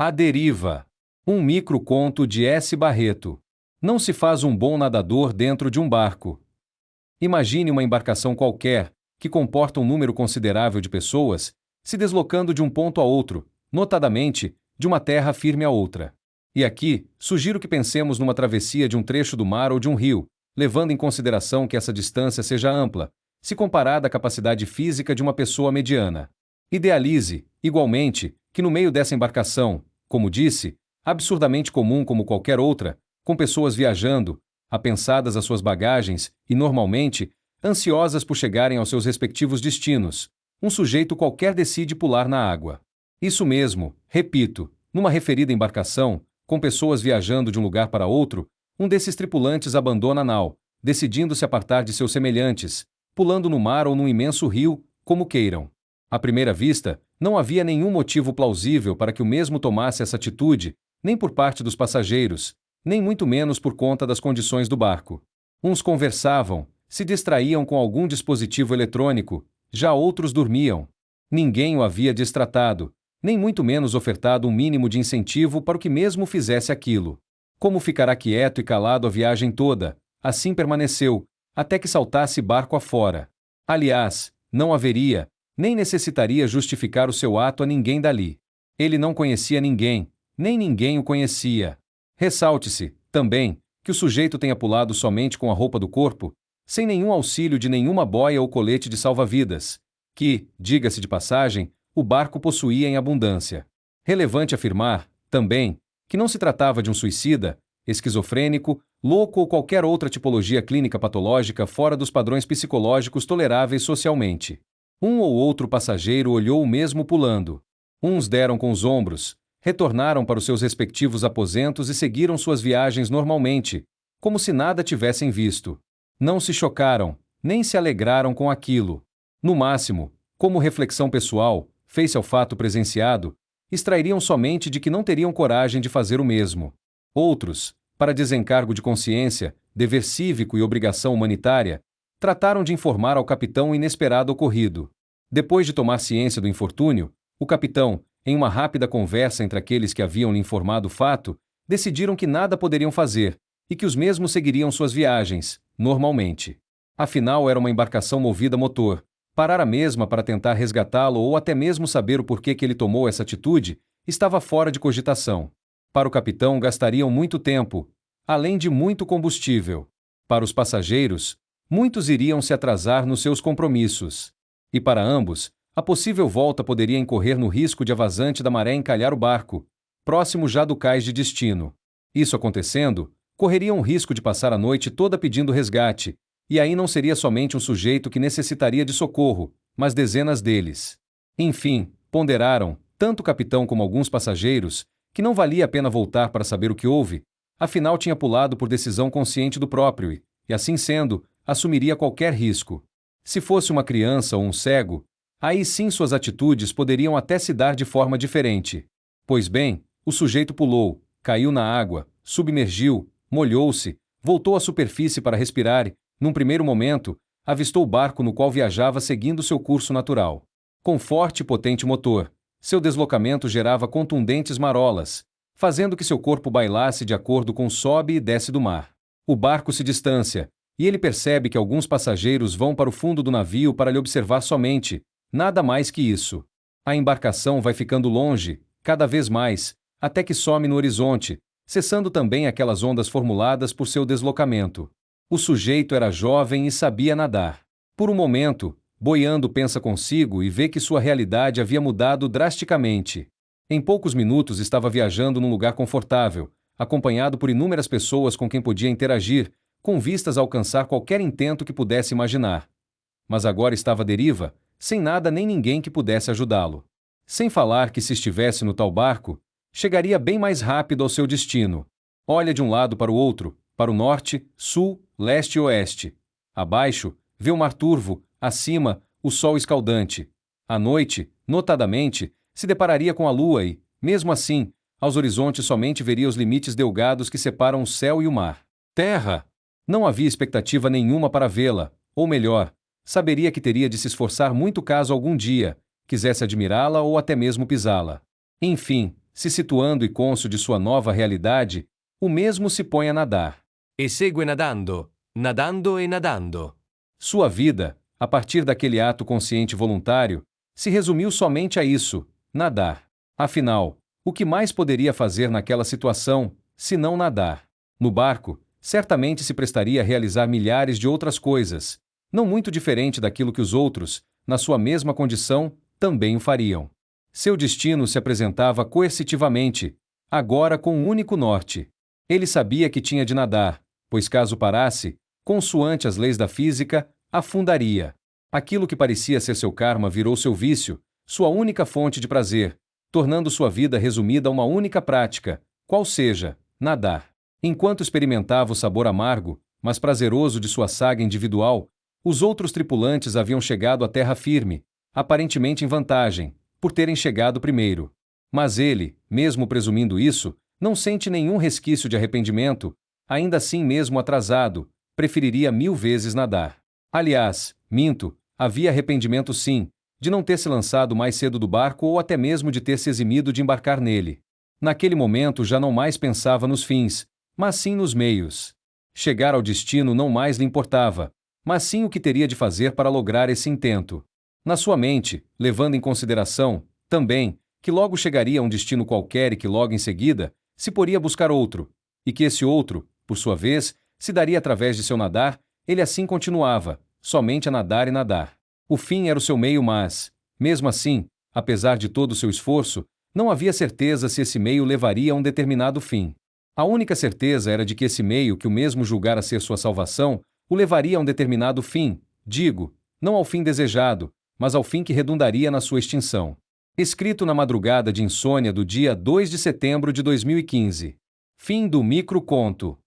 A Deriva. Um microconto de S. Barreto. Não se faz um bom nadador dentro de um barco. Imagine uma embarcação qualquer, que comporta um número considerável de pessoas, se deslocando de um ponto a outro, notadamente, de uma terra firme a outra. E aqui, sugiro que pensemos numa travessia de um trecho do mar ou de um rio, levando em consideração que essa distância seja ampla, se comparada à capacidade física de uma pessoa mediana. Idealize, igualmente, que no meio dessa embarcação, como disse, absurdamente comum como qualquer outra, com pessoas viajando, apensadas às suas bagagens e, normalmente, ansiosas por chegarem aos seus respectivos destinos, um sujeito qualquer decide pular na água. Isso mesmo, repito, numa referida embarcação, com pessoas viajando de um lugar para outro, um desses tripulantes abandona a nau, decidindo se apartar de seus semelhantes, pulando no mar ou num imenso rio, como queiram. À primeira vista, não havia nenhum motivo plausível para que o mesmo tomasse essa atitude, nem por parte dos passageiros, nem muito menos por conta das condições do barco. Uns conversavam, se distraíam com algum dispositivo eletrônico, já outros dormiam. Ninguém o havia destratado, nem muito menos ofertado um mínimo de incentivo para o que mesmo fizesse aquilo. Como ficará quieto e calado a viagem toda, assim permaneceu, até que saltasse barco afora. Aliás, não haveria, nem necessitaria justificar o seu ato a ninguém dali. Ele não conhecia ninguém, nem ninguém o conhecia. Ressalte-se, também, que o sujeito tenha pulado somente com a roupa do corpo, sem nenhum auxílio de nenhuma boia ou colete de salva-vidas, que, diga-se de passagem, o barco possuía em abundância. Relevante afirmar, também, que não se tratava de um suicida, esquizofrênico, louco ou qualquer outra tipologia clínica patológica fora dos padrões psicológicos toleráveis socialmente. Um ou outro passageiro olhou o mesmo pulando. Uns deram com os ombros, retornaram para os seus respectivos aposentos e seguiram suas viagens normalmente, como se nada tivessem visto. Não se chocaram, nem se alegraram com aquilo. No máximo, como reflexão pessoal, face ao fato presenciado, extrairiam somente de que não teriam coragem de fazer o mesmo. Outros, para desencargo de consciência, dever cívico e obrigação humanitária, trataram de informar ao capitão o inesperado ocorrido. Depois de tomar ciência do infortúnio, o capitão, em uma rápida conversa entre aqueles que haviam lhe informado o fato, decidiram que nada poderiam fazer, e que os mesmos seguiriam suas viagens, normalmente. Afinal, era uma embarcação movida a motor. Parar a mesma para tentar resgatá-lo ou até mesmo saber o porquê que ele tomou essa atitude, estava fora de cogitação. Para o capitão gastariam muito tempo, além de muito combustível. Para os passageiros, muitos iriam se atrasar nos seus compromissos. E para ambos, a possível volta poderia incorrer no risco de a vazante da maré encalhar o barco, próximo já do cais de destino. Isso acontecendo, correriam o risco de passar a noite toda pedindo resgate, e aí não seria somente um sujeito que necessitaria de socorro, mas dezenas deles. Enfim, ponderaram, tanto o capitão como alguns passageiros, que não valia a pena voltar para saber o que houve, afinal tinha pulado por decisão consciente do próprio e, assim sendo, assumiria qualquer risco. Se fosse uma criança ou um cego, aí sim suas atitudes poderiam até se dar de forma diferente. Pois bem, o sujeito pulou, caiu na água, submergiu, molhou-se, voltou à superfície para respirar e, num primeiro momento, avistou o barco no qual viajava seguindo seu curso natural. Com forte e potente motor, seu deslocamento gerava contundentes marolas, fazendo que seu corpo bailasse de acordo com o sobe e desce do mar. O barco se distancia, e ele percebe que alguns passageiros vão para o fundo do navio para lhe observar somente, nada mais que isso. A embarcação vai ficando longe, cada vez mais, até que some no horizonte, cessando também aquelas ondas formuladas por seu deslocamento. O sujeito era jovem e sabia nadar. Por um momento, boiando pensa consigo e vê que sua realidade havia mudado drasticamente. Em poucos minutos estava viajando num lugar confortável, acompanhado por inúmeras pessoas com quem podia interagir, com vistas a alcançar qualquer intento que pudesse imaginar. Mas agora estava à deriva, sem nada nem ninguém que pudesse ajudá-lo. Sem falar que se estivesse no tal barco, chegaria bem mais rápido ao seu destino. Olha de um lado para o outro, para o norte, sul, leste e oeste. Abaixo, vê o mar turvo, acima, o sol escaldante. À noite, notadamente, se depararia com a lua e, mesmo assim, aos horizontes somente veria os limites delgados que separam o céu e o mar. Terra! Não havia expectativa nenhuma para vê-la, ou melhor, saberia que teria de se esforçar muito caso algum dia quisesse admirá-la ou até mesmo pisá-la. Enfim, se situando e cônscio de sua nova realidade, o mesmo se põe a nadar. E segue nadando, nadando e nadando. Sua vida, a partir daquele ato consciente voluntário, se resumiu somente a isso: nadar. Afinal, o que mais poderia fazer naquela situação, se não nadar? No barco, certamente se prestaria a realizar milhares de outras coisas, não muito diferente daquilo que os outros, na sua mesma condição, também o fariam. Seu destino se apresentava coercitivamente, agora com um único norte. Ele sabia que tinha de nadar, pois caso parasse, consoante as leis da física, afundaria. Aquilo que parecia ser seu karma virou seu vício, sua única fonte de prazer, tornando sua vida resumida a uma única prática, qual seja, nadar. Enquanto experimentava o sabor amargo, mas prazeroso de sua saga individual, os outros tripulantes haviam chegado à terra firme, aparentemente em vantagem, por terem chegado primeiro. Mas ele, mesmo presumindo isso, não sente nenhum resquício de arrependimento, ainda assim mesmo atrasado, preferiria 1000 vezes nadar. Aliás, minto, havia arrependimento sim, de não ter se lançado mais cedo do barco ou até mesmo de ter se eximido de embarcar nele. Naquele momento já não mais pensava nos fins, mas sim nos meios. Chegar ao destino não mais lhe importava, mas sim o que teria de fazer para lograr esse intento. Na sua mente, levando em consideração, também, que logo chegaria a um destino qualquer e que logo em seguida, se poria buscar outro, e que esse outro, por sua vez, se daria através de seu nadar, ele assim continuava, somente a nadar e nadar. O fim era o seu meio, mas, mesmo assim, apesar de todo o seu esforço, não havia certeza se esse meio levaria a um determinado fim. A única certeza era de que esse meio, que o mesmo julgara ser sua salvação, o levaria a um determinado fim, digo, não ao fim desejado, mas ao fim que redundaria na sua extinção. Escrito na madrugada de insônia do dia 2 de setembro de 2015. Fim do microconto.